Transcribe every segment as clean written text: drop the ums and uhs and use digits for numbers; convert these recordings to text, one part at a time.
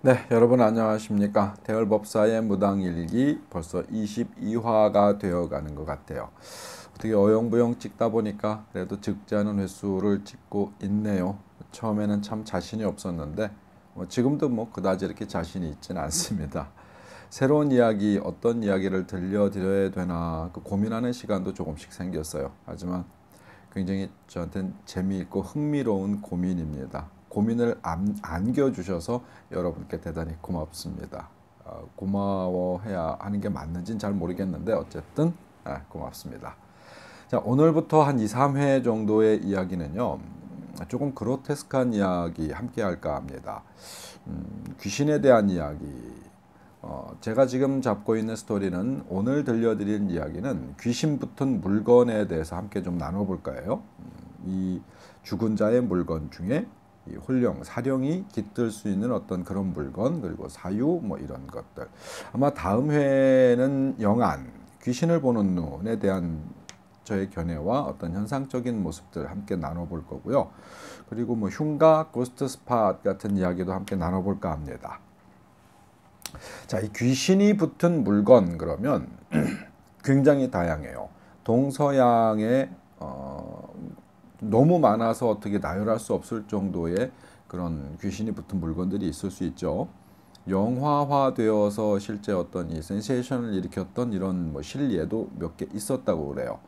네, 여러분 안녕하십니까? 대열법사의 무당일기 벌써 22화가 되어가는 것 같아요. 어떻게 어영부영 찍다 보니까 그래도 적지 않은 횟수를 찍고 있네요. 처음에는 참 자신이 없었는데 지금도 그다지 이렇게 자신이 있지는 않습니다. 새로운 이야기, 어떤 이야기를 들려드려야 되나 고민하는 시간도 조금씩 생겼어요. 하지만 굉장히 저한테는 재미있고 흥미로운 고민입니다. 고민을 안겨주셔서 여러분께 대단히 고맙습니다. 고마워해야 하는 게 맞는지는 잘 모르겠는데 어쨌든 고맙습니다. 자, 오늘부터 한 2, 3회 정도의 이야기는요. 조금 그로테스크한 이야기 함께 할까 합니다. 귀신에 대한 이야기. 제가 지금 잡고 있는 스토리는 오늘 들려드릴 이야기는 귀신 붙은 물건에 대해서 함께 좀 나눠볼까 해요. 이 죽은 자의 물건 중에 이 홀령, 사령이 깃들 수 있는 어떤 그런 물건, 그리고 사유 이런 것들. 아마 다음 회는 영안, 귀신을 보는 눈에 대한 저의 견해와 어떤 현상적인 모습들 함께 나눠볼 거고요. 그리고 흉가, 고스트 스팟 같은 이야기도 함께 나눠볼까 합니다. 자, 이 귀신이 붙은 물건 그러면 굉장히 다양해요. 동서양에 너무 많아서 어떻게 나열할 수 없을 정도의 그런 귀신이 붙은 물건들이 있을 수 있죠. 영화화되어서 실제 어떤 이 센세이션을 일으켰던 이런 실리에도 몇 개 있었다고 그래요.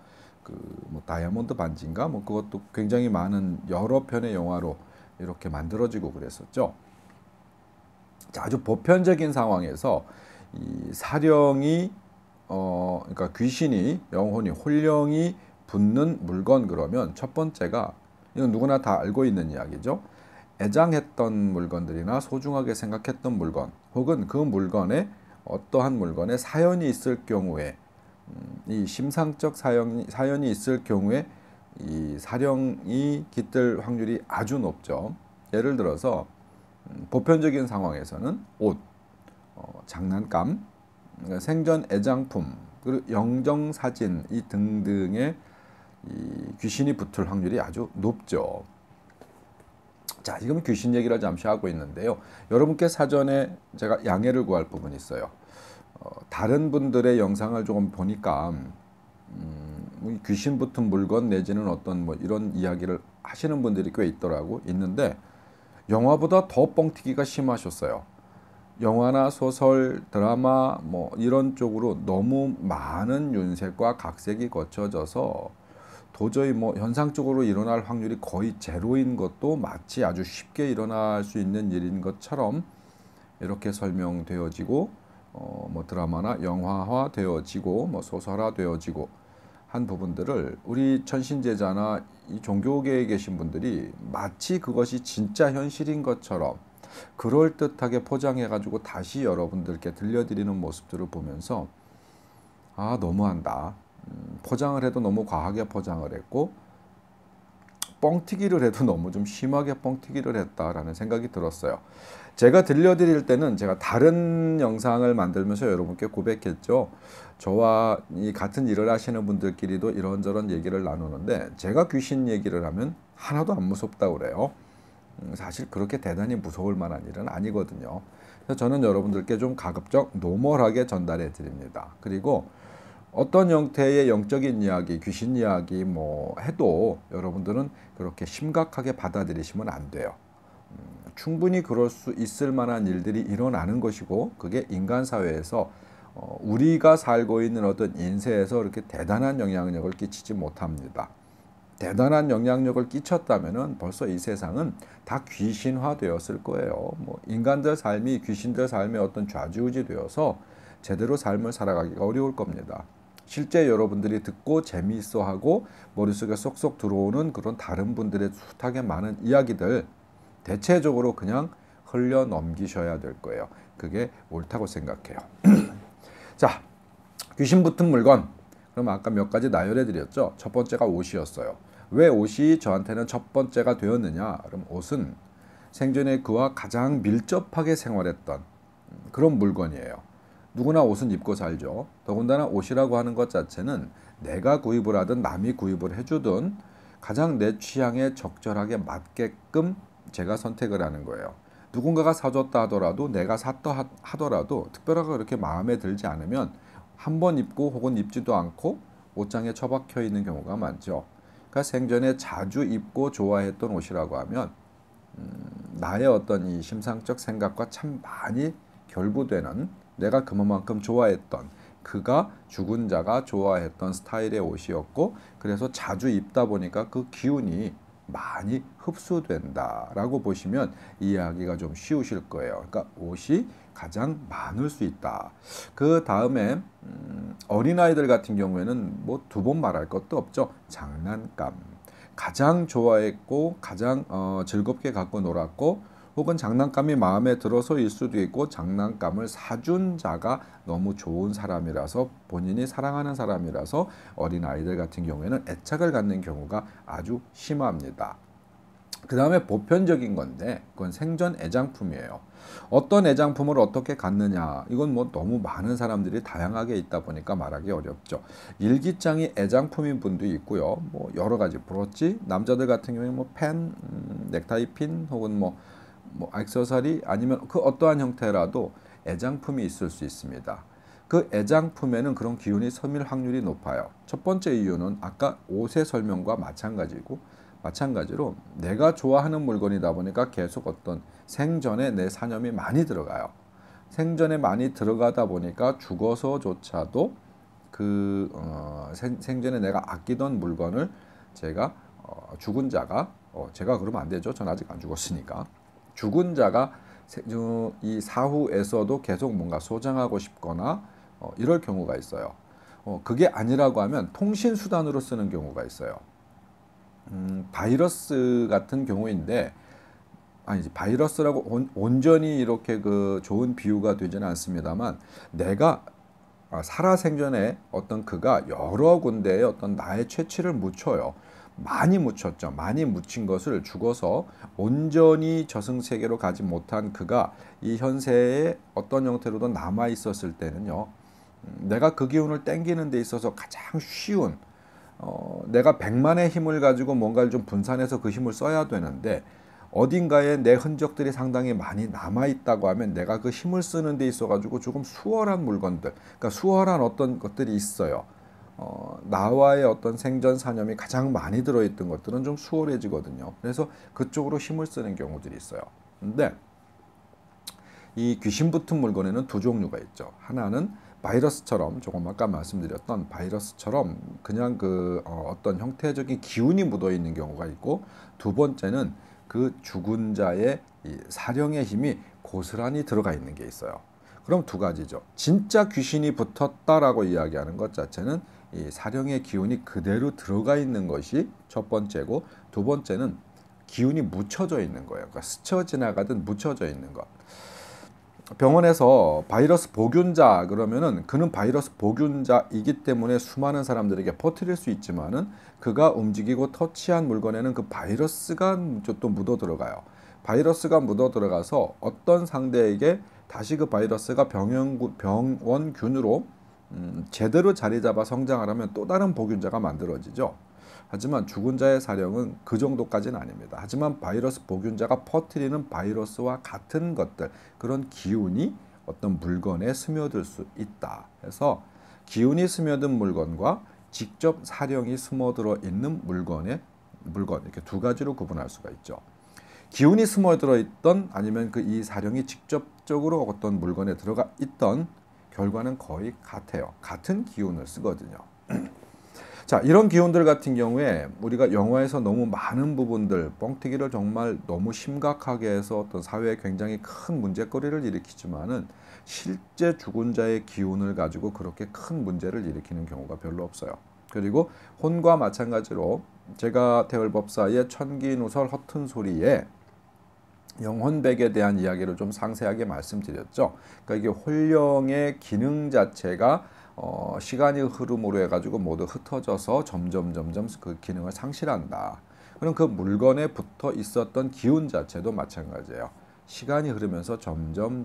다이아몬드 반지인가 그것도 굉장히 많은 여러 편의 영화로 이렇게 만들어지고 그랬었죠. 자, 아주 보편적인 상황에서 이 사령이 그러니까 귀신이 영혼이 홀령이 붙는 물건 그러면 첫 번째가 이건 누구나 다 알고 있는 이야기죠. 애장했던 물건들이나 소중하게 생각했던 물건 혹은 그 물건에 어떠한 물건에 사연이 있을 경우에 이 심상적 사연이 있을 경우에 이 사령이 깃들 확률이 아주 높죠. 예를 들어서 보편적인 상황에서는 옷, 장난감, 생전 애장품, 그리고 영정사진 이 등등의 이 귀신이 붙을 확률이 아주 높죠. 자, 지금 귀신 얘기를 잠시 하고 있는데요. 여러분께 사전에 제가 양해를 구할 부분이 있어요. 다른 분들의 영상을 조금 보니까 귀신 붙은 물건 내지는 어떤 이런 이야기를 하시는 분들이 꽤 있는데 영화보다 더 뻥튀기가 심하셨어요. 영화나 소설, 드라마 이런 쪽으로 너무 많은 윤색과 각색이 거쳐져서 도저히 현상적으로 일어날 확률이 거의 제로인 것도 마치 아주 쉽게 일어날 수 있는 일인 것처럼 이렇게 설명되어지고 드라마나 영화화 되어지고 소설화 되어지고 한 부분들을 우리 천신제자나 이 종교계에 계신 분들이 마치 그것이 진짜 현실인 것처럼 그럴듯하게 포장해가지고 다시 여러분들께 들려드리는 모습들을 보면서 아, 너무한다. 포장을 해도 너무 과하게 포장을 했고 뻥튀기를 해도 너무 좀 심하게 뻥튀기를 했다라는 생각이 들었어요. 제가 들려드릴 때는 제가 다른 영상을 만들면서 여러분께 고백했죠. 저와 이 같은 일을 하시는 분들끼리도 이런저런 얘기를 나누는데 제가 귀신 얘기를 하면 하나도 안 무섭다고 그래요. 사실 그렇게 대단히 무서울 만한 일은 아니거든요. 그래서 저는 여러분들께 좀 가급적 노멀하게 전달해 드립니다. 그리고 어떤 형태의 영적인 이야기, 귀신 이야기 해도 여러분들은 그렇게 심각하게 받아들이시면 안 돼요. 충분히 그럴 수 있을 만한 일들이 일어나는 것이고 그게 인간 사회에서 우리가 살고 있는 어떤 인세에서 이렇게 대단한 영향력을 끼치지 못합니다. 대단한 영향력을 끼쳤다면은 벌써 이 세상은 다 귀신화되었을 거예요. 인간들 삶이 귀신들 삶에 어떤 좌지우지 되어서 제대로 삶을 살아가기가 어려울 겁니다. 실제 여러분들이 듣고 재미있어하고 머릿속에 쏙쏙 들어오는 그런 다른 분들의 숱하게 많은 이야기들 대체적으로 그냥 흘려 넘기셔야 될 거예요. 그게 옳다고 생각해요. 자, 귀신 붙은 물건. 그럼 아까 몇 가지 나열해 드렸죠. 첫 번째가 옷이었어요. 왜 옷이 저한테는 첫 번째가 되었느냐? 그럼 옷은 생전에 그와 가장 밀접하게 생활했던 그런 물건이에요. 누구나 옷은 입고 살죠. 더군다나 옷이라고 하는 것 자체는 내가 구입을 하든 남이 구입을 해주든 가장 내 취향에 적절하게 맞게끔 제가 선택을 하는 거예요. 누군가가 사줬다 하더라도 내가 샀다 하더라도 특별하게 그렇게 마음에 들지 않으면 한 번 입고 혹은 입지도 않고 옷장에 처박혀 있는 경우가 많죠. 그러니까 생전에 자주 입고 좋아했던 옷이라고 하면 나의 어떤 이 심상적 생각과 참 많이 결부되는, 내가 그만큼 좋아했던, 그가 죽은 자가 좋아했던 스타일의 옷이었고, 그래서 자주 입다 보니까 그 기운이 많이 흡수된다라고 보시면 이해하기가 좀 쉬우실 거예요. 그러니까 옷이 가장 많을 수 있다. 그 다음에 어린아이들 같은 경우에는 뭐 두 번 말할 것도 없죠. 장난감. 가장 좋아했고 가장 즐겁게 갖고 놀았고, 혹은 장난감이 마음에 들어서일 수도 있고, 장난감을 사준 자가 너무 좋은 사람이라서, 본인이 사랑하는 사람이라서 어린아이들 같은 경우에는 애착을 갖는 경우가 아주 심합니다. 그 다음에 보편적인 건데 그건 생전 애장품이에요. 어떤 애장품을 어떻게 갖느냐, 이건 뭐 너무 많은 사람들이 다양하게 있다 보니까 말하기 어렵죠. 일기장이 애장품인 분도 있고요. 뭐 여러 가지 브로치, 남자들 같은 경우에 뭐 펜, 넥타이 핀, 혹은 뭐 액세서리, 아니면 그 어떠한 형태라도 애장품이 있을 수 있습니다. 그 애장품에는 그런 기운이 섬일 확률이 높아요. 첫 번째 이유는 아까 옷의 설명과 마찬가지로 내가 좋아하는 물건이다 보니까 계속 어떤 생전에 내 사념이 많이 들어가요. 생전에 많이 들어가다 보니까 죽어서조차도 그 생전에 내가 아끼던 물건을 제가 죽은 자가 제가 그러면 안 되죠. 전 아직 안 죽었으니까. 죽은 자가 이 사후에서도 계속 뭔가 소장하고 싶거나 이럴 경우가 있어요. 그게 아니라고 하면 통신 수단으로 쓰는 경우가 있어요. 바이러스 같은 경우인데, 아니지, 바이러스라고 온전히 이렇게 그 좋은 비유가 되지는 않습니다만, 내가 살아생전에 어떤 그가 여러 군데에 어떤 나의 채취를 묻혀요. 많이 묻혔죠. 많이 묻힌 것을 죽어서 온전히 저승세계로 가지 못한 그가 이 현세에 어떤 형태로도 남아 있었을 때는요, 내가 그 기운을 땡기는 데 있어서 가장 쉬운, 내가 100만의 힘을 가지고 뭔가를 좀 분산해서 그 힘을 써야 되는데, 어딘가에 내 흔적들이 상당히 많이 남아 있다고 하면 내가 그 힘을 쓰는 데 있어 가지고 조금 수월한 물건들, 그러니까 수월한 어떤 것들이 있어요. 나와의 어떤 생전 사념이 가장 많이 들어있던 것들은 좀 수월해지거든요. 그래서 그쪽으로 힘을 쓰는 경우들이 있어요. 근데 이 귀신 붙은 물건에는 두 종류가 있죠. 하나는 바이러스처럼, 조금 아까 말씀드렸던 바이러스처럼 그냥 그 어떤 형태적인 기운이 묻어 있는 경우가 있고, 두 번째는 그 죽은 자의 이 사령의 힘이 고스란히 들어가 있는 게 있어요. 그럼 두 가지죠. 진짜 귀신이 붙었다라고 이야기하는 것 자체는 이 사령의 기운이 그대로 들어가 있는 것이 첫 번째고, 두 번째는 기운이 묻혀져 있는 거예요. 그러니까 스쳐 지나가듯 묻혀져 있는 것. 병원에서 바이러스 보균자 그러면은 그는 바이러스 보균자이기 때문에 수많은 사람들에게 퍼뜨릴 수 있지만은, 그가 움직이고 터치한 물건에는 그 바이러스가 또 묻어 들어가요. 바이러스가 묻어 들어가서 어떤 상대에게 다시 그 바이러스가 병원균으로 제대로 자리 잡아 성장하려면 또 다른 보균자가 만들어지죠. 하지만 죽은 자의 사령은 그 정도까지는 아닙니다. 하지만 바이러스 보균자가 퍼뜨리는 바이러스와 같은 것들, 그런 기운이 어떤 물건에 스며들 수 있다. 해서 기운이 스며든 물건과 직접 사령이 스며들어 있는 물건, 이렇게 두 가지로 구분할 수가 있죠. 기운이 스며들어 있던, 아니면 그 이 사령이 직접적으로 어떤 물건에 들어가 있던 결과는 거의 같아요. 같은 기운을 쓰거든요. 자, 이런 기운들 같은 경우에 우리가 영화에서 너무 많은 부분들, 뻥튀기를 정말 너무 심각하게 해서 어떤 사회에 굉장히 큰 문제거리를 일으키지만은, 실제 죽은 자의 기운을 가지고 그렇게 큰 문제를 일으키는 경우가 별로 없어요. 그리고 혼과 마찬가지로 제가 태월법사의 천기누설 허튼 소리에 영혼백에 대한 이야기를 좀 상세하게 말씀드렸죠. 그러니까 이게 혼령의 기능 자체가 시간의 흐름으로 해가지고 모두 흩어져서 점점 그 기능을 상실한다. 그럼 그 물건에 붙어 있었던 기운 자체도 마찬가지예요. 시간이 흐르면서 점점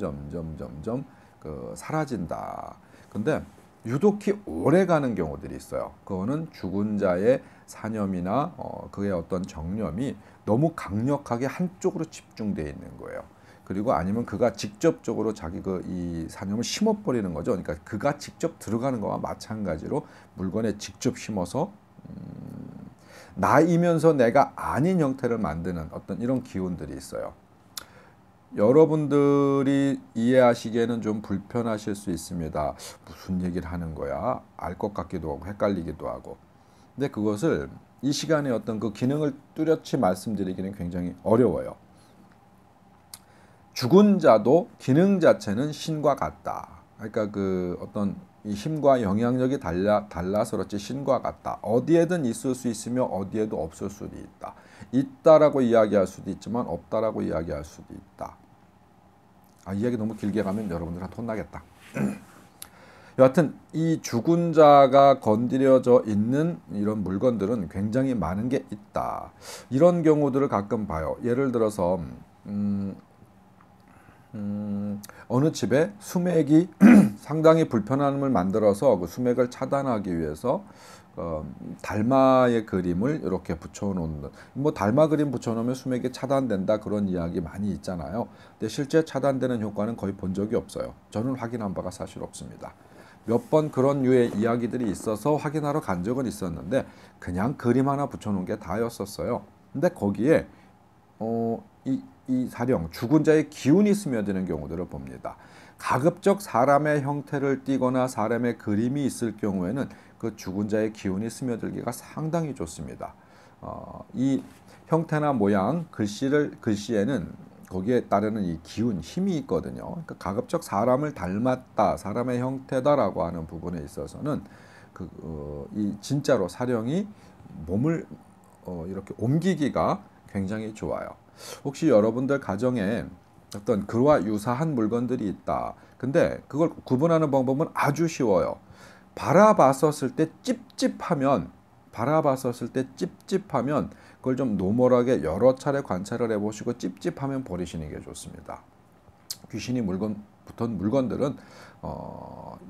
그 사라진다. 근데 유독히 오래 가는 경우들이 있어요. 그거는 죽은 자의 사념이나 그의 어떤 정념이 너무 강력하게 한쪽으로 집중되어 있는 거예요. 그리고 아니면 그가 직접적으로 자기 이 사념을 심어버리는 거죠. 그러니까 그가 직접 들어가는 거와 마찬가지로 물건에 직접 심어서 나이면서 내가 아닌 형태를 만드는 어떤 이런 기운들이 있어요. 여러분들이 이해하시기에는 좀 불편하실 수 있습니다. 무슨 얘기를 하는 거야? 알 것 같기도 하고 헷갈리기도 하고. 근데 그것을 이 시간에 어떤 그 기능을 뚜렷이 말씀드리기는 굉장히 어려워요. 죽은 자도 기능 자체는 신과 같다. 그러니까 그 어떤 이 힘과 영향력이 달라서 그렇지 신과 같다. 어디에든 있을 수 있으며 어디에도 없을 수도 있다. 있다라고 이야기할 수도 있지만 없다라고 이야기할 수도 있다. 이야기 너무 길게 가면 여러분들한테 혼나겠다. 여하튼 이 죽은 자가 건드려져 있는 이런 물건들은 굉장히 많은 게 있다. 이런 경우들을 가끔 봐요. 예를 들어서 어느 집에 수맥이 상당히 불편함을 만들어서 그 수맥을 차단하기 위해서 달마의 그림을 이렇게 붙여놓는, 뭐 달마 그림 붙여놓으면 수맥이 차단된다 그런 이야기 많이 있잖아요. 근데 실제 차단되는 효과는 거의 본 적이 없어요. 저는 확인한 바가 사실 없습니다. 몇 번 그런 류의 이야기들이 있어서 확인하러 간 적은 있었는데 그냥 그림 하나 붙여놓은 게 다였었어요. 근데 거기에 이 사령, 죽은 자의 기운이 스며드는 경우들을 봅니다. 가급적 사람의 형태를 띠거나 사람의 그림이 있을 경우에는 그 죽은 자의 기운이 스며들기가 상당히 좋습니다. 이 형태나 모양, 글씨에는 거기에 따르는 이 기운, 힘이 있거든요. 그러니까 가급적 사람을 닮았다, 사람의 형태다라고 하는 부분에 있어서는 이 진짜로 사령이 몸을 이렇게 옮기기가 굉장히 좋아요. 혹시 여러분들 가정에 어떤 그와 유사한 물건들이 있다. 근데 그걸 구분하는 방법은 아주 쉬워요. 바라봤었을 때 찝찝하면 그걸 좀 노멀하게 여러 차례 관찰을 해보시고 찝찝하면 버리시는 게 좋습니다. 귀신이 붙은 물건들은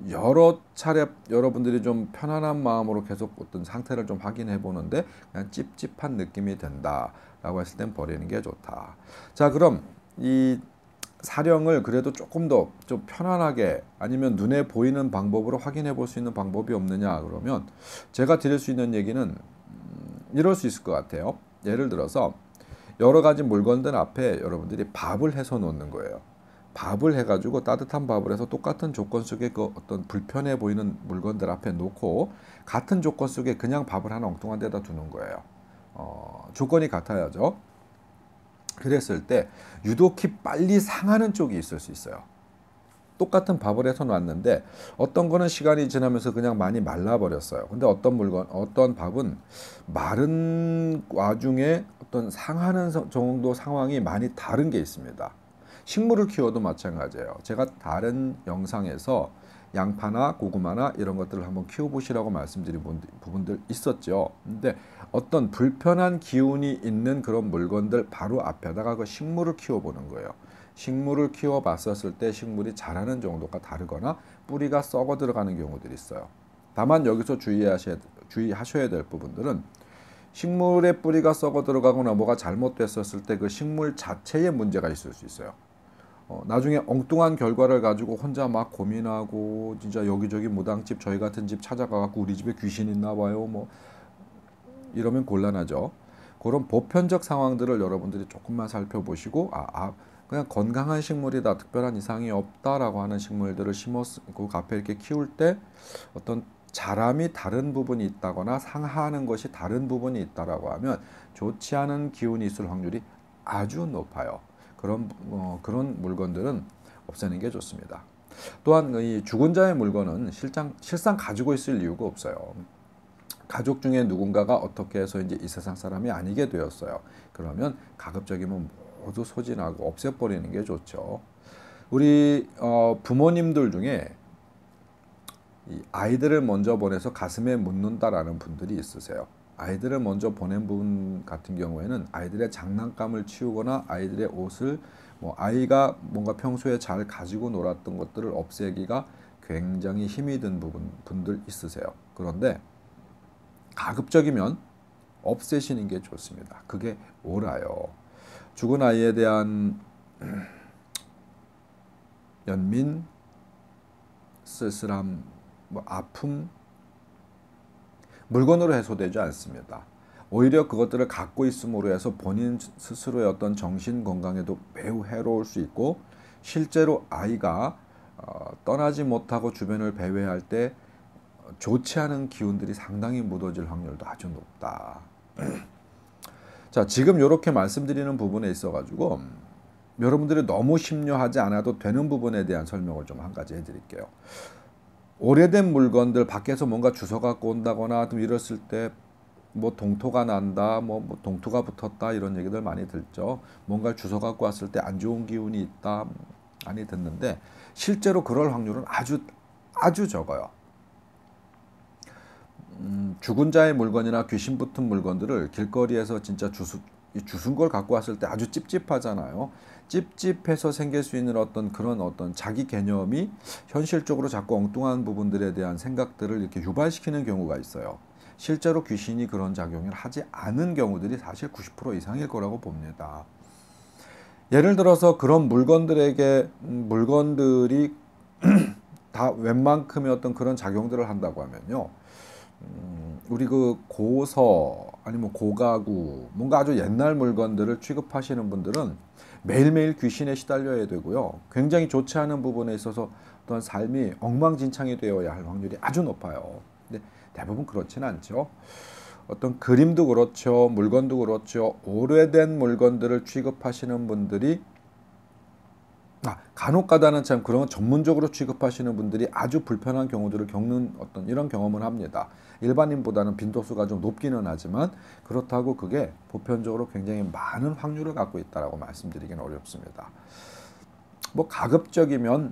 여러 차례 여러분들이 좀 편안한 마음으로 계속 어떤 상태를 좀 확인해 보는데 그냥 찝찝한 느낌이 든다라고 했을 땐 버리는 게 좋다. 자, 그럼 이 사령을 그래도 조금 더 좀 편안하게 아니면 눈에 보이는 방법으로 확인해 볼 수 있는 방법이 없느냐 그러면 제가 드릴 수 있는 얘기는 이럴 수 있을 것 같아요. 예를 들어서 여러 가지 물건들 앞에 여러분들이 밥을 해서 놓는 거예요. 밥을 해가지고 따뜻한 밥을 해서 똑같은 조건 속에 그 어떤 불편해 보이는 물건들 앞에 놓고 같은 조건 속에 그냥 밥을 하나 엉뚱한 데다 두는 거예요. 조건이 같아야죠. 그랬을 때 유독히 빨리 상하는 쪽이 있을 수 있어요. 똑같은 밥을 해서 놨는데 어떤 거는 시간이 지나면서 그냥 많이 말라버렸어요. 근데 어떤 밥은 마른 와중에 어떤 상하는 정도 상황이 많이 다른 게 있습니다. 식물을 키워도 마찬가지예요. 제가 다른 영상에서 양파나 고구마나 이런 것들을 한번 키워보시라고 말씀드린 부분들 있었죠. 근데 어떤 불편한 기운이 있는 그런 물건들 바로 앞에다가 그 식물을 키워보는 거예요. 식물을 키워봤었을 때 식물이 자라는 정도가 다르거나 뿌리가 썩어 들어가는 경우들이 있어요. 다만 여기서 주의하셔야 될 부분들은 식물의 뿌리가 썩어 들어가거나 뭐가 잘못됐었을 때 그 식물 자체에 문제가 있을 수 있어요. 나중에 엉뚱한 결과를 가지고 혼자 막 고민하고 진짜 여기저기 무당집 저희 같은 집 찾아가갖고 우리 집에 귀신 있나 봐요 뭐 이러면 곤란하죠. 그런 보편적 상황들을 여러분들이 조금만 살펴보시고 그냥 건강한 식물이다 특별한 이상이 없다라고 하는 식물들을 심었고 그 앞에 이렇게 키울 때 어떤 자람이 다른 부분이 있다거나 상하는 것이 다른 부분이 있다라고 하면 좋지 않은 기운이 있을 확률이 아주 높아요. 그런 물건들은 없애는 게 좋습니다. 또한 이 죽은 자의 물건은 실상 가지고 있을 이유가 없어요. 가족 중에 누군가가 어떻게 해서 이제 이 세상 사람이 아니게 되었어요. 그러면 가급적이면 모두 소진하고 없애버리는 게 좋죠. 우리 부모님들 중에 이 아이들을 먼저 보내서 가슴에 묻는다라는 분들이 있으세요. 아이들을 먼저 보낸 분 같은 경우에는 아이들의 장난감을 치우거나 아이들의 옷을 아이가 뭔가 평소에 잘 가지고 놀았던 것들을 없애기가 굉장히 힘이 든 분들 있으세요. 그런데 가급적이면 없애시는 게 좋습니다. 그게 옳아요. 죽은 아이에 대한 연민, 쓸쓸함, 뭐 아픔, 물건으로 해소되지 않습니다. 오히려 그것들을 갖고 있음으로 해서 본인 스스로의 어떤 정신 건강에도 매우 해로울 수 있고, 실제로 아이가 떠나지 못하고 주변을 배회할 때 좋지 않은 기운들이 상당히 묻어질 확률도 아주 높다. 자, 지금 이렇게 말씀드리는 부분에 있어가지고 여러분들이 너무 심려하지 않아도 되는 부분에 대한 설명을 좀 한 가지 해드릴게요. 오래된 물건들 밖에서 뭔가 주워 갖고 온다거나 좀 이랬을 때 뭐 동토가 난다, 뭐 동토가 붙었다 이런 얘기들 많이 듣죠. 뭔가를 주워 갖고 왔을 때 안 좋은 기운이 있다 많이 듣는데 실제로 그럴 확률은 아주 적어요. 죽은 자의 물건이나 귀신 붙은 물건들을 길거리에서 진짜 주순 걸 갖고 왔을 때 아주 찝찝하잖아요. 찝찝해서 생길 수 있는 그런 자기 개념이 현실적으로 자꾸 엉뚱한 부분들에 대한 생각들을 이렇게 유발시키는 경우가 있어요. 실제로 귀신이 그런 작용을 하지 않은 경우들이 사실 90% 이상일 거라고 봅니다. 예를 들어서 그런 물건들이 다 웬만큼의 그런 작용들을 한다고 하면요. 우리 그 고서 아니면 고가구 뭔가 아주 옛날 물건들을 취급하시는 분들은 매일매일 귀신에 시달려야 되고요. 굉장히 좋지 않은 부분에 있어서 어떤 삶이 엉망진창이 되어야 할 확률이 아주 높아요. 근데 대부분 그렇지는 않죠. 어떤 그림도 그렇죠. 물건도 그렇죠. 오래된 물건들을 취급하시는 분들이 간혹가다는 참 그런 전문적으로 취급하시는 분들이 아주 불편한 경우들을 겪는 이런 경험을 합니다. 일반인보다는 빈도수가 좀 높기는 하지만 그렇다고 그게 보편적으로 굉장히 많은 확률을 갖고 있다라고 말씀드리기는 어렵습니다. 뭐 가급적이면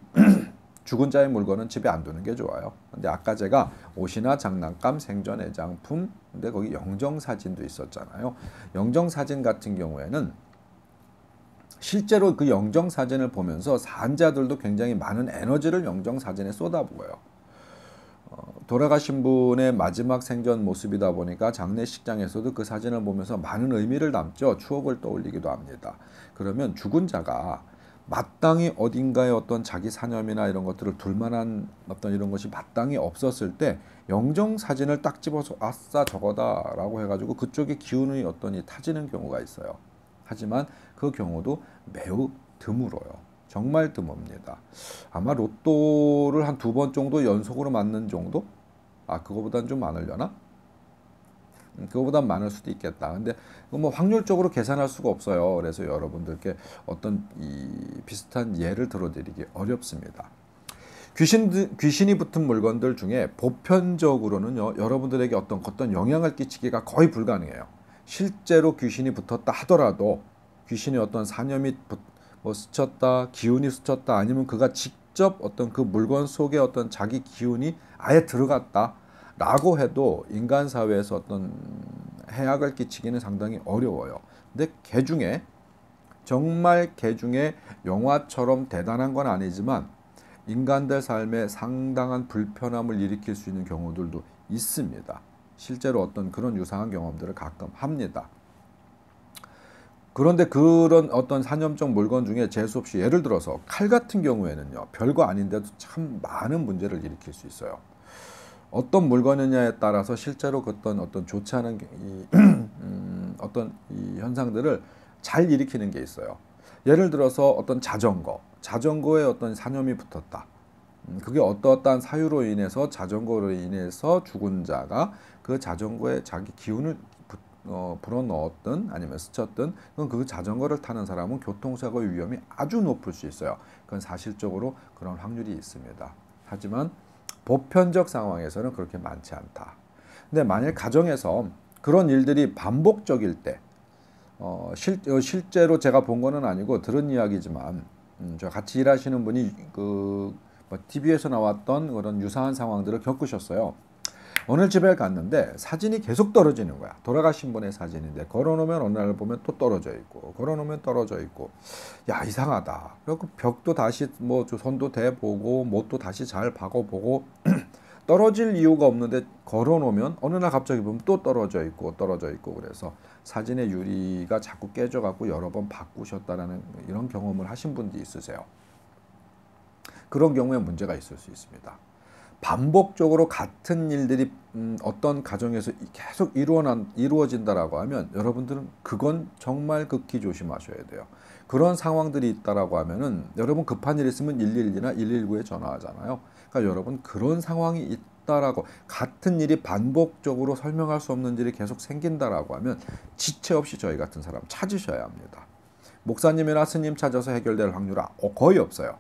죽은 자의 물건은 집에 안 두는 게 좋아요. 근데 아까 제가 옷이나 장난감, 생전 애장품, 근데 거기 영정사진도 있었잖아요. 영정사진 같은 경우에는 실제로 그 영정사진을 보면서 산자들도 굉장히 많은 에너지를 영정사진에 쏟아부어요. 돌아가신 분의 마지막 생전 모습이다 보니까 장례식장에서도 그 사진을 보면서 많은 의미를 담죠. 추억을 떠올리기도 합니다. 그러면 죽은 자가 마땅히 어딘가에 자기 사념이나 이런 것들을 둘 만한 이런 것이 마땅히 없었을 때 영정사진을 딱 집어서 아싸 저거다라고 해가지고 그쪽에 기운이 타지는 경우가 있어요. 하지만 그 경우도 매우 드물어요. 정말 드뭅니다. 아마 로또를 한 2번 정도 연속으로 맞는 정도? 그거보단 좀 많으려나? 그거보단 많을 수도 있겠다. 근데 뭐 확률적으로 계산할 수가 없어요. 그래서 여러분들께 비슷한 예를 들어드리기 어렵습니다. 귀신이 붙은 물건들 중에 보편적으로는요, 여러분들에게 어떤 영향을 끼치기가 거의 불가능해요. 실제로 귀신이 붙었다 하더라도 귀신이 사념이 스쳤다, 기운이 스쳤다, 아니면 그가 직접 그 물건 속에 자기 기운이 아예 들어갔다라고 해도 인간 사회에서 해악을 끼치기는 상당히 어려워요. 근데 정말 개중에 영화처럼 대단한 건 아니지만 인간들 삶에 상당한 불편함을 일으킬 수 있는 경우들도 있습니다. 실제로 그런 유사한 경험들을 가끔 합니다. 그런데 그런 사념적 물건 중에 재수 없이 예를 들어서 칼 같은 경우에는요, 별거 아닌데도 참 많은 문제를 일으킬 수 있어요. 어떤 물건이냐에 따라서 실제로 좋지 않은 이 현상들을 잘 일으키는 게 있어요. 예를 들어서 자전거에 사념이 붙었다. 그게 어떠한 사유로 인해서 자전거로 인해서 죽은 자가 그 자전거에 자기 기운을 불어넣었든 아니면 스쳤든 그 자전거를 타는 사람은 교통사고의 위험이 아주 높을 수 있어요. 그건 사실적으로 그런 확률이 있습니다. 하지만 보편적 상황에서는 그렇게 많지 않다. 근데 만일 가정에서 그런 일들이 반복적일 때 실제로 제가 본 거는 아니고 들은 이야기지만 저 같이 일하시는 분이 TV에서 나왔던 그런 유사한 상황들을 겪으셨어요. 어느 집에 갔는데 사진이 계속 떨어지는 거야. 돌아가신 분의 사진인데 걸어놓으면 어느 날 보면 또 떨어져 있고 걸어놓으면 떨어져 있고, 야 이상하다. 그래서 벽도 다시 손도 대보고 못도 다시 잘 박아보고 떨어질 이유가 없는데 걸어놓으면 어느 날 갑자기 보면 또 떨어져 있고 그래서 사진의 유리가 자꾸 깨져갖고 여러 번 바꾸셨다라는 이런 경험을 하신 분도 있으세요. 그런 경우에 문제가 있을 수 있습니다. 반복적으로 같은 일들이 어떤 가정에서 계속 이루어진다라고 하면 여러분들은 그건 정말 극히 조심하셔야 돼요. 그런 상황들이 있다라고 하면은 여러분 급한 일 있으면 112나 119에 전화하잖아요. 그러니까 여러분 그런 상황이 있다라고 같은 일이 반복적으로 설명할 수 없는 일이 계속 생긴다라고 하면 지체 없이 저희 같은 사람 찾으셔야 합니다. 목사님이나 스님 찾아서 해결될 확률은 거의 없어요.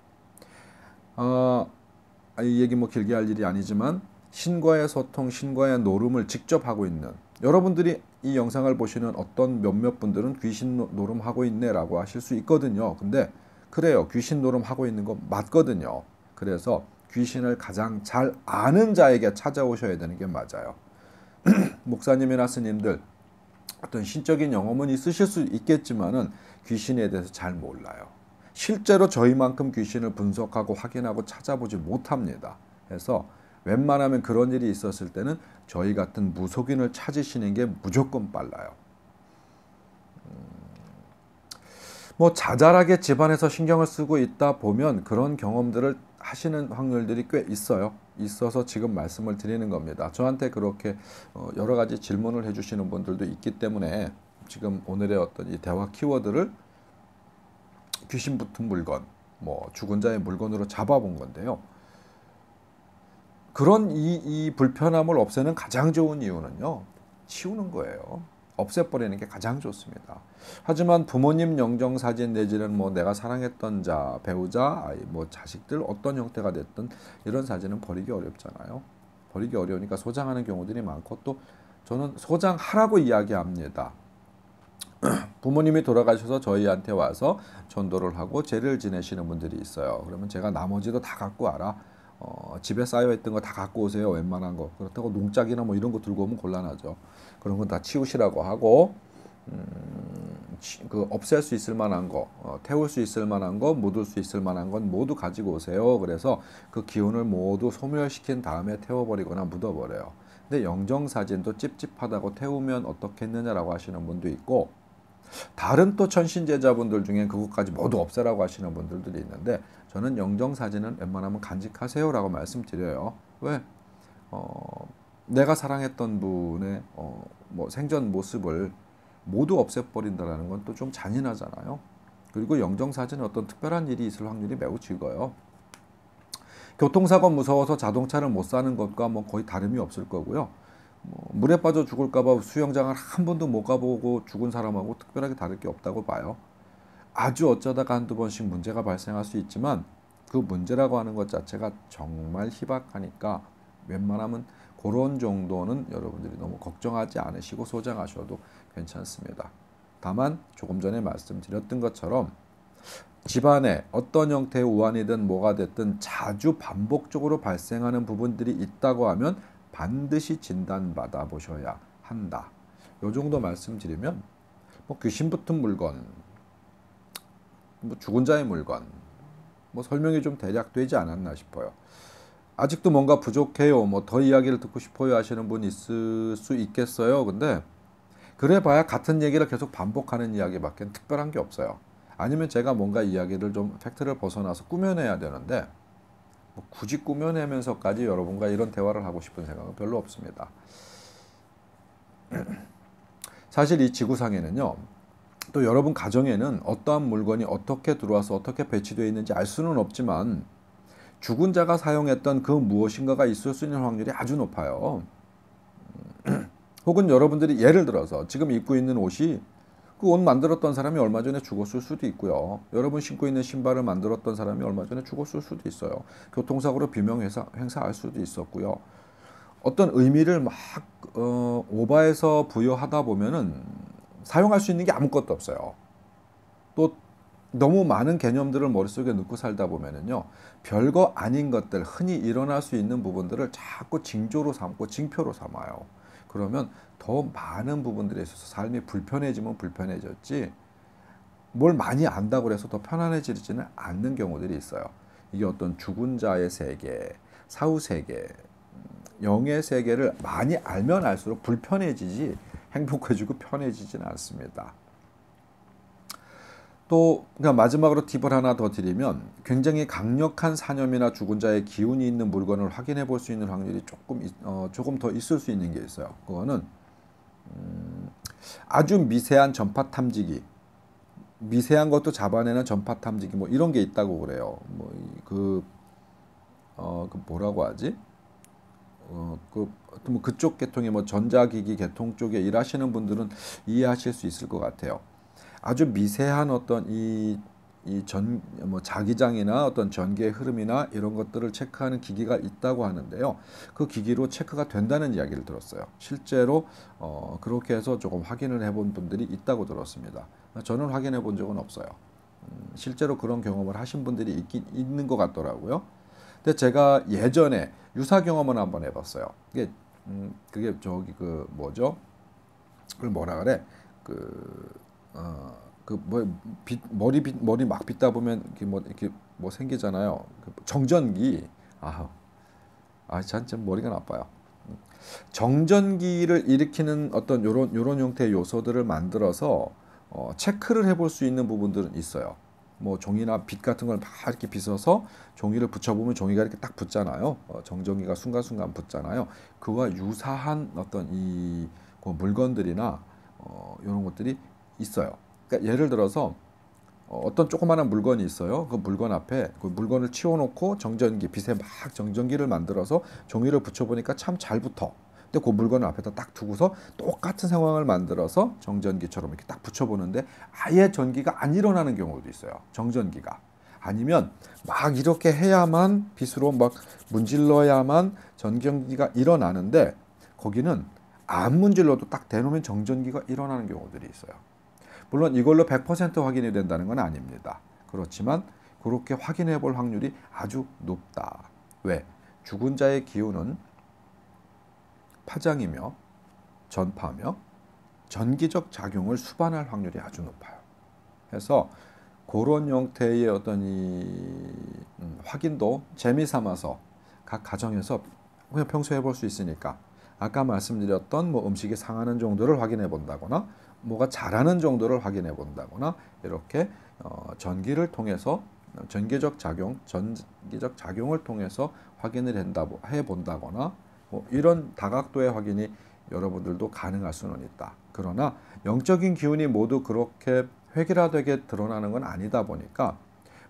이 얘기 뭐 길게 할 일이 아니지만 신과의 소통, 신과의 노름을 직접 하고 있는 여러분들이 이 영상을 보시는 어떤 몇몇 분들은 귀신 노름하고 있네라고 하실 수 있거든요. 근데 그래요. 귀신 노름하고 있는 거 맞거든요. 그래서 귀신을 가장 잘 아는 자에게 찾아오셔야 되는 게 맞아요. 목사님이나 스님들 어떤 신적인 영험은 있으실 수 있겠지만은 귀신에 대해서 잘 몰라요. 실제로 저희만큼 귀신을 분석하고 확인하고 찾아보지 못합니다. 그래서 웬만하면 그런 일이 있었을 때는 저희 같은 무속인을 찾으시는 게 무조건 빨라요. 뭐 자잘하게 집안에서 신경을 쓰고 있다 보면 그런 경험들을 하시는 확률들이 꽤 있어요. 있어서 지금 말씀을 드리는 겁니다. 저한테 그렇게 여러 가지 질문을 해주시는 분들도 있기 때문에 지금 오늘의 어떤 이 대화 키워드를 귀신 붙은 물건, 뭐 죽은 자의 물건으로 잡아본 건데요. 그런 이 불편함을 없애는 가장 좋은 이유는요. 치우는 거예요. 없애버리는 게 가장 좋습니다. 하지만 부모님 영정사진 내지는 뭐 내가 사랑했던 자, 배우자, 아이, 뭐 자식들 어떤 형태가 됐든 이런 사진은 버리기 어렵잖아요. 버리기 어려우니까 소장하는 경우들이 많고 또 저는 소장하라고 이야기합니다. 부모님이 돌아가셔서 저희한테 와서 전도를 하고 제를 지내시는 분들이 있어요. 그러면 제가 나머지도 다 갖고 와라. 집에 쌓여있던 거 다 갖고 오세요. 웬만한 거. 그렇다고 농짝이나 뭐 이런 거 들고 오면 곤란하죠. 그런 건 다 치우시라고 하고 그 없앨 수 있을 만한 거, 태울 수 있을 만한 거, 묻을 수 있을 만한 건 모두 가지고 오세요. 그래서 그 기운을 모두 소멸시킨 다음에 태워버리거나 묻어버려요. 근데 영정사진도 찝찝하다고 태우면 어떻겠느냐라고 하시는 분도 있고 다른 또 천신제자분들 중에 그것까지 모두 없애라고 하시는 분들이 있는데 저는 영정사진은 웬만하면 간직하세요라고 말씀드려요. 왜? 내가 사랑했던 분의 뭐 생전 모습을 모두 없애버린다는 건 또 좀 잔인하잖아요. 그리고 영정사진은 어떤 특별한 일이 있을 확률이 매우 적어요. 교통사고 무서워서 자동차를 못 사는 것과 뭐 거의 다름이 없을 거고요. 물에 빠져 죽을까봐 수영장을 한 번도 못 가보고 죽은 사람하고 특별하게 다를 게 없다고 봐요. 아주 어쩌다가 한두 번씩 문제가 발생할 수 있지만 그 문제라고 하는 것 자체가 정말 희박하니까 웬만하면 그런 정도는 여러분들이 너무 걱정하지 않으시고 소장하셔도 괜찮습니다. 다만 조금 전에 말씀드렸던 것처럼 집안에 어떤 형태의 우환이든 뭐가 됐든 자주 반복적으로 발생하는 부분들이 있다고 하면 반드시 진단받아 보셔야 한다. 요 정도 말씀드리면 뭐 귀신 붙은 물건, 뭐 죽은 자의 물건, 뭐 설명이 좀 대략 되지 않았나 싶어요. 아직도 뭔가 부족해요. 뭐 더 이야기를 듣고 싶어요 하시는 분 있을 수 있겠어요. 근데 그래 봐야 같은 얘기를 계속 반복하는 이야기밖에 특별한 게 없어요. 아니면 제가 뭔가 이야기를 좀 팩트를 벗어나서 꾸며내야 되는데 뭐 굳이 꾸며내면서까지 여러분과 이런 대화를 하고 싶은 생각은 별로 없습니다. 사실 이 지구상에는요. 또 여러분 가정에는 어떠한 물건이 어떻게 들어와서 어떻게 배치되어 있는지 알 수는 없지만 죽은 자가 사용했던 그 무엇인가가 있을 수 있는 확률이 아주 높아요. 혹은 여러분들이 예를 들어서 지금 입고 있는 옷이 그 옷 만들었던 사람이 얼마 전에 죽었을 수도 있고요. 여러분 신고 있는 신발을 만들었던 사람이 얼마 전에 죽었을 수도 있어요. 교통사고로 비명 행사할 수도 있었고요. 어떤 의미를 막 오버해서 부여하다 보면은 사용할 수 있는 게 아무것도 없어요. 또 너무 많은 개념들을 머릿속에 넣고 살다 보면은요. 별거 아닌 것들, 흔히 일어날 수 있는 부분들을 자꾸 징조로 삼고 징표로 삼아요. 그러면 더 많은 부분들에 있어서 삶이 불편해지면 불편해졌지 뭘 많이 안다고 해서 더 편안해지지는 않는 경우들이 있어요. 이게 어떤 죽은 자의 세계, 사후 세계, 영의 세계를 많이 알면 알수록 불편해지지 행복해지고 편해지지는 않습니다. 또 그러니까 마지막으로 팁을 하나 더 드리면 굉장히 강력한 사념이나 죽은 자의 기운이 있는 물건을 확인해 볼 수 있는 확률이 조금 더 있을 수 있는 게 있어요. 그거는 아주 미세한 전파 탐지기, 미세한 것도 잡아내는 전파 탐지기 뭐 이런 게 있다고 그래요. 그 뭐라고 하지? 뭐 그쪽 계통의 뭐 전자기기 계통 쪽에 일하시는 분들은 이해하실 수 있을 것 같아요. 아주 미세한 어떤 뭐 자기장이나 어떤 전기의 흐름이나 이런 것들을 체크하는 기기가 있다고 하는데요. 그 기기로 체크가 된다는 이야기를 들었어요. 실제로 그렇게 해서 조금 확인을 해본 분들이 있다고 들었습니다. 저는 확인해 본 적은 없어요. 실제로 그런 경험을 하신 분들이 있는 것 같더라고요. 근데 제가 예전에 유사 경험을 한번 해봤어요. 그게 저기 그 뭐죠? 그걸 뭐라 그래? 머리 막 빗다 보면 이렇게 뭐 생기잖아요. 정전기. 참 머리가 나빠요. 정전기를 일으키는 어떤 요런 형태의 요소들을 만들어서 체크를 해볼 수 있는 부분들은 있어요. 뭐 종이나 빗 같은 걸 막 이렇게 빗어서 종이를 붙여보면 종이가 이렇게 딱 붙잖아요. 정전기가 순간순간 붙잖아요. 그와 유사한 어떤 그 물건들이나 이런 것들이 있어요. 그러니까 예를 들어서 어떤 조그마한 물건이 있어요. 그 물건 앞에 그 물건을 치워놓고 정전기, 빛에 막 정전기를 만들어서 종이를 붙여보니까 참 잘 붙어. 근데 그 물건을 앞에다 딱 두고서 똑같은 상황을 만들어서 정전기처럼 이렇게 딱 붙여보는데 아예 전기가 안 일어나는 경우도 있어요. 정전기가. 아니면 막 이렇게 해야만 빛으로 막 문질러야만 전전기가 일어나는데 거기는 안 문질러도 딱 대놓으면 정전기가 일어나는 경우들이 있어요. 물론 이걸로 100% 확인이 된다는 건 아닙니다. 그렇지만 그렇게 확인해 볼 확률이 아주 높다. 왜? 죽은 자의 기운은 파장이며 전파며 전기적 작용을 수반할 확률이 아주 높아요. 그래서 그런 형태의 어떤 확인도 재미삼아서 각 가정에서 그냥 평소에 해볼 수 있으니까 아까 말씀드렸던 뭐 음식이 상하는 정도를 확인해 본다거나 뭐가 자라는 정도를 확인해 본다거나 이렇게 전기를 통해서 전기적 작용을 통해서 확인을 해 본다거나 뭐 이런 다각도의 확인이 여러분들도 가능할 수는 있다. 그러나 영적인 기운이 모두 그렇게 획일화되게 드러나는 건 아니다 보니까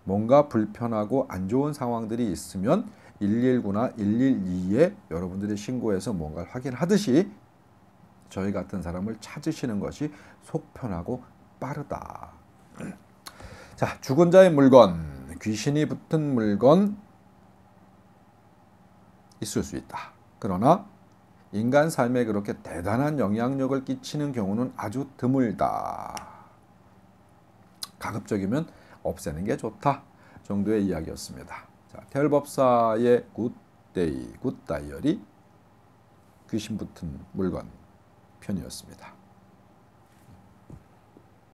뭔가 불편하고 안 좋은 상황들이 있으면 119나 112에 여러분들이 신고해서 뭔가를 확인하듯이 저희 같은 사람을 찾으시는 것이 속 편하고 빠르다. 자, 죽은 자의 물건, 귀신이 붙은 물건 있을 수 있다. 그러나 인간 삶에 그렇게 대단한 영향력을 끼치는 경우는 아주 드물다. 가급적이면 없애는 게 좋다 정도의 이야기였습니다. 자, 태열법사의 굿데이, 굿다이어리, 귀신 붙은 물건 편이었습니다.